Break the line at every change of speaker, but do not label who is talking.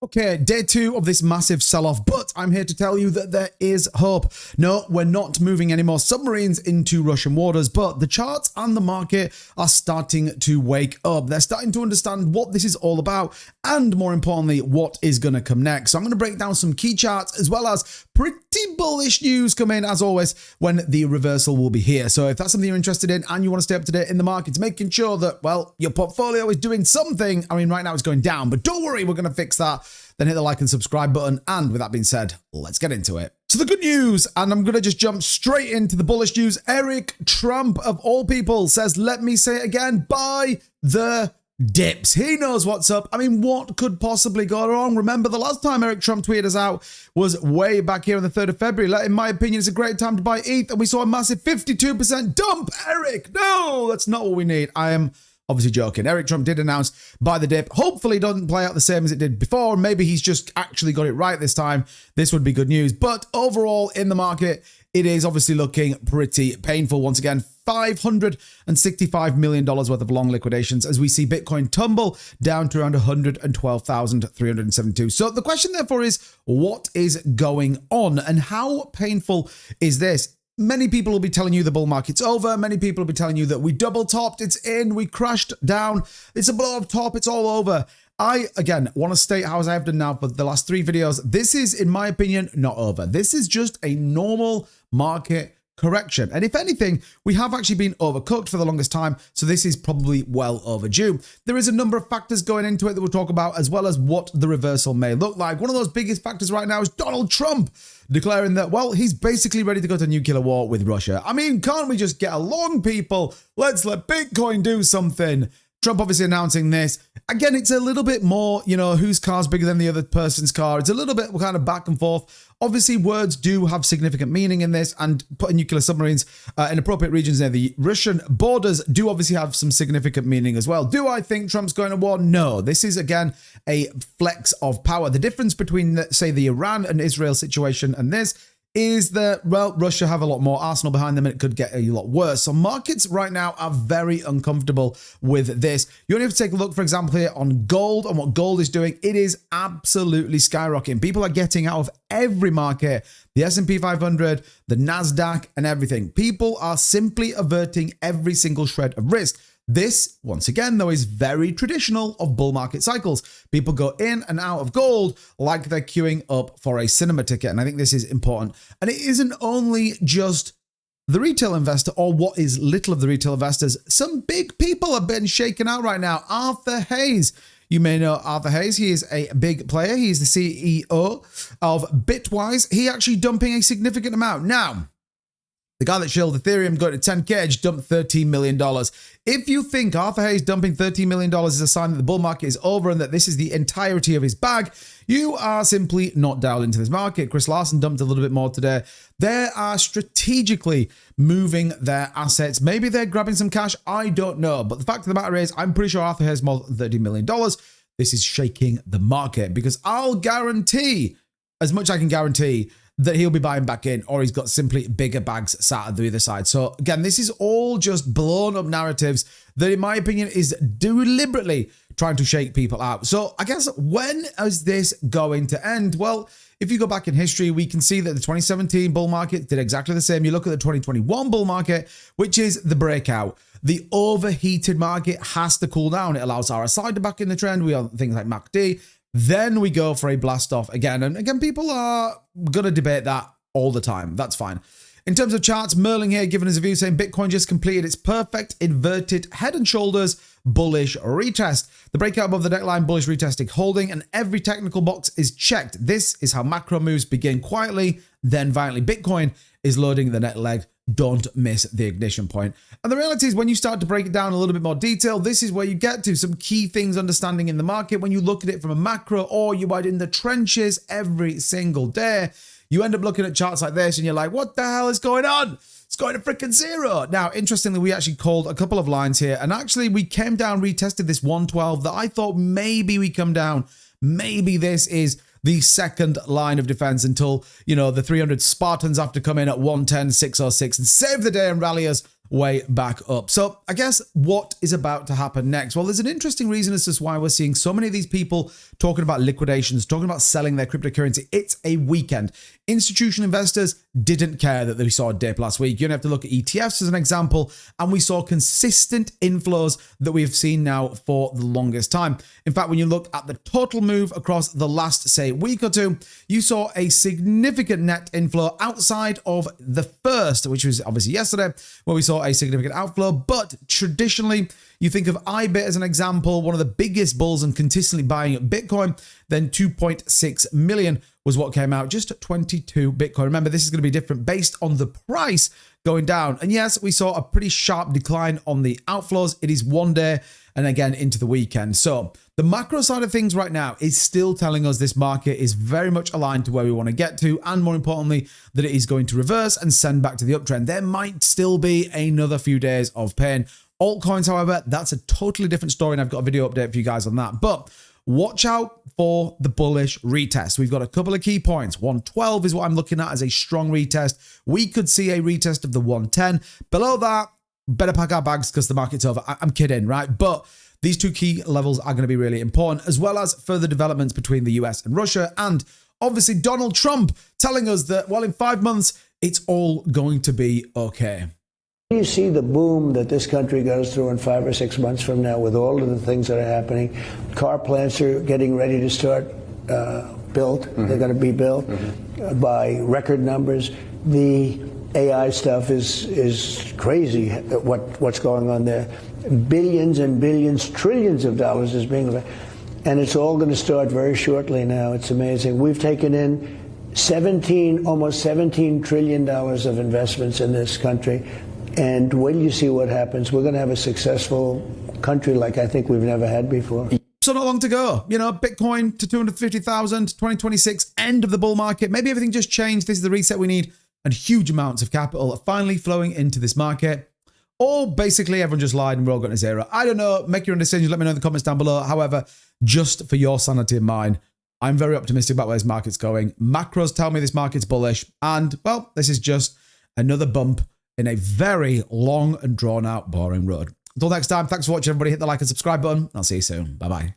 Okay, day two of this massive sell-off, but I'm here to tell you that there is hope. No, we're not moving any more submarines into Russian waters, but the charts and the market are starting to wake up. They're starting to understand what this is all about, and more importantly, what is going to come next. So I'm going to break down some key charts, as well as pretty bullish news come in, as always, when the reversal will be here. So if that's something you're interested in, and you want to stay up to date in the markets, making sure that, well, your portfolio is doing something. I mean, right now it's going down, but don't worry, we're going to fix that. Then hit the like and subscribe button. And with that being said, let's get into it. So the good news, and I'm going to just jump straight into the bullish news. Eric Trump, of all people, says, let me say it again, buy the dips. He knows what's up. I mean, what could possibly go wrong? Remember, the last time Eric Trump tweeted us out was way back here on the 3rd of February. In my opinion, it's a great time to buy ETH, and we saw a massive 52% dump. Eric, no, that's not what we need. I am obviously joking. Eric Trump did announce buy the dip. Hopefully it doesn't play out the same as it did before. Maybe he's just actually got it right this time. This would be good news. But overall in the market, it is obviously looking pretty painful. Once again, $565 million worth of long liquidations as we see Bitcoin tumble down to around 112,372. So the question therefore is, what is going on and how painful is this? Many people will be telling you the bull market's over. Many people will be telling you that we double topped, it's in, we crashed down, it's a blow off top, it's all over. I, again, want to state, how as I have done now for the last 3 videos, this is, in my opinion, not over. This is just a normal market correction. And if anything, we have actually been overcooked for the longest time, so this is probably well overdue. There is a number of factors going into it that we'll talk about, as well as what the reversal may look like. One of those biggest factors right now is Donald Trump declaring that, well, he's basically ready to go to nuclear war with Russia. I mean, can't we just get along, people? Let's let Bitcoin do something. Trump obviously announcing this. Again, it's a little bit more, you know, whose car's bigger than the other person's car. It's a little bit kind of back and forth. Obviously, words do have significant meaning in this, and putting nuclear submarines in appropriate regions near the Russian borders do obviously have some significant meaning as well. Do I think Trump's going to war? No. This is, again, a flex of power. The difference between, say, the Iran and Israel situation and this is that, well, Russia have a lot more arsenal behind them and it could get a lot worse. So markets right now are very uncomfortable with this. You only have to take a look, for example, here on gold and what gold is doing. It is absolutely skyrocketing. People are getting out of every market, the S&P 500, the NASDAQ, and everything. People are simply averting every single shred of risk. This, once again, though, is very traditional of bull market cycles. People go in and out of gold like they're queuing up for a cinema ticket. And I think this is important. And it isn't only just the retail investor or what is little of the retail investors. Some big people have been shaken out right now. Arthur Hayes. You may know Arthur Hayes. He is a big player. He's the CEO of Bitwise. He actually dumping a significant amount. Now, the guy that shilled Ethereum going to 10K just dumped $13 million. If you think Arthur Hayes dumping $13 million is a sign that the bull market is over and that this is the entirety of his bag, you are simply not dialed into this market. Chris Larsen dumped a little bit more today. They are strategically moving their assets. Maybe they're grabbing some cash. I don't know. But the fact of the matter is, I'm pretty sure Arthur Hayes more than $30 million. This is shaking the market because I'll guarantee, as much as I can guarantee, that he'll be buying back in, or he's got simply bigger bags sat at the other side. So again, this is all just blown up narratives that, in my opinion, is deliberately trying to shake people out. So I guess, when is this going to end? Well, if you go back in history, we can see that the 2017 bull market did exactly the same. You look at the 2021 bull market, which is the breakout. The overheated market has to cool down. It allows RSI to back in the trend. We have things like MACD. Then we go for a blast off again. And again, people are going to debate that all the time. That's fine. In terms of charts, Merlin here giving us a view saying Bitcoin just completed its perfect inverted head and shoulders bullish retest. The breakout above the neckline, bullish retesting, holding, and every technical box is checked. This is how macro moves begin quietly, then violently. Bitcoin is loading the next leg. Don't miss the ignition point. And the reality is, when you start to break it down a little bit more detail, this is where you get to some key things understanding in the market. When you look at it from a macro, or you are in the trenches every single day, you end up looking at charts like this and you're like, what the hell is going on? It's going to freaking zero. Now, interestingly, we actually called a couple of lines here, and actually we came down, retested this 112 that I thought maybe we come down. Maybe this is the second line of defense until, you know, the 300 Spartans have to come in at 110, 606 and save the day and rally us way back up. So I guess what is about to happen next? Well, there's an interesting reason as to why we're seeing so many of these people talking about liquidations, talking about selling their cryptocurrency. It's a weekend. Institutional investors didn't care that they saw a dip last week. You only have to look at ETFs as an example, and we saw consistent inflows that we have seen now for the longest time. In fact, when you look at the total move across the last, say, week or two, you saw a significant net inflow outside of the first, which was obviously yesterday, where we saw a significant outflow. But traditionally, you think of IBIT as an example, one of the biggest bulls and consistently buying Bitcoin, then 2.6 million was what came out, just 22 Bitcoin. Remember, this is going to be different based on the price going down. And yes, we saw a pretty sharp decline on the outflows. It is one day and again into the weekend. So the macro side of things right now is still telling us this market is very much aligned to where we want to get to. And more importantly, that it is going to reverse and send back to the uptrend. There might still be another few days of pain. Altcoins, however, that's a totally different story. And I've got a video update for you guys on that. But watch out for the bullish retest. We've got a couple of key points. 112 is what I'm looking at as a strong retest. We could see a retest of the 110. Below that, better pack our bags because the market's over. I'm kidding, right? But these two key levels are going to be really important, as well as further developments between the US and Russia. And obviously Donald Trump telling us that, well, in 5 months, it's all going to be okay.
You see the boom that this country goes through in 5 or 6 months from now with all of the things that are happening. Car plants are getting ready to start built. Mm-hmm. They're going to be built by record numbers. The AI stuff is crazy, what's going on there. Billions and billions, trillions of dollars is being, and it's all going to start very shortly now. It's amazing. We've taken in almost $17 trillion of investments in this country. And when you see what happens, we're going to have a successful country like I think we've never had before.
So not long to go. You know, Bitcoin to 250,000, 2026, end of the bull market. Maybe everything just changed. This is the reset we need. And huge amounts of capital are finally flowing into this market. Or basically everyone just lied and we're all going to zero. I don't know. Make your own decisions. Let me know in the comments down below. However, just for your sanity and mine, I'm very optimistic about where this market's going. Macros tell me this market's bullish. And, well, this is just another bump in a very long and drawn out, boring road. Until next time, thanks for watching, everybody. Hit the like and subscribe button. I'll see you soon. Bye-bye.